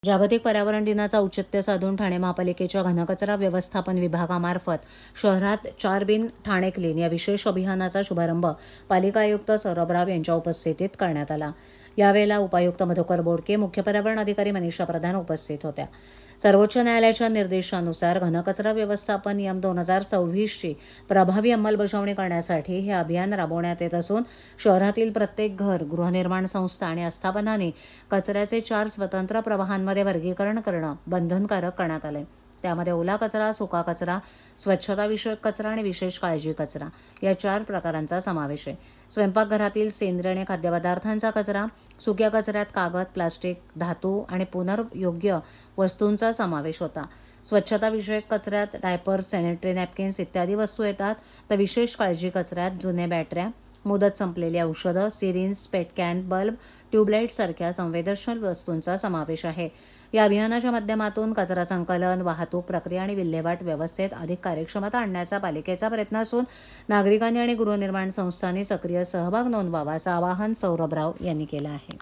जागतिक पर्यावरण दिनाचा औचित्य साधून ठाणे महापालिकेच्या घनकचरा व्यवस्थापन विभागामार्फत शहरात 4 बिन ठाणे क्लीन या विशेष अभियानाचा शुभारंभ पालिका आयुक्त सौरभ राव यांच्या उपस्थितीत करण्यात आला। यावेळेला उपायुक्त मधुकर बोडके, मुख्य पर्यावरण अधिकारी मनीषा प्रधान उपस्थित होत्या। सर्वोच्च न्यायालयाच्या निर्देशानुसार घनकचरा व्यवस्थापन नियम 2026 ची प्रभावी अंमलबजावणी करण्यासाठी हे अभियान राबवण्यात येत असून शहरातील प्रत्येक घर, गृहनिर्माण संस्था आणि आस्थापनांनी कचऱ्याचे 4 स्वतंत्र प्रवाहांमध्ये वर्गीकरण करणं बंधनकारक करण्यात आले। त्यामध्ये ओला कचरा, सुका कचरा, स्वच्छताविषयक कचरा आणि विशेष काळजी कचरा या 4 प्रकारांचा समावेश आहे। स्वयंपाकघरातील सेंद्रिय आणि खाद्यपदार्थांचा कचरा, सुक्या कचऱ्यात कागद, प्लास्टिक, धातू आणि पुनर्योग्य वस्तूंचा समावेश होता। स्वच्छताविषयक कचऱ्यात डायपर्स, सॅनिटरी नॅपकिन्स इत्यादी वस्तू येतात, तर विशेष काळजी कचऱ्यात जुन्या बॅटऱ्या, मुदत संपलेली औषधं, syringe, pet can, bulb, tubelight सारख्या संवेदनशील वस्तूंचा समावेश आहे। या अभियानाच्या माध्यमातून कचरा संकलन, वाहतूक प्रक्रिया आणि विल्हेवाट व्यवस्थेत अधिक कार्यक्षमता आणण्याचा पालिकेचा प्रयत्न असून नागरिकांनी आणि गृहनिर्माण संस्थांनी सक्रिय सहभाग नोंदवावा असं आवाहन सौरभ राव यांनी केलं आहे।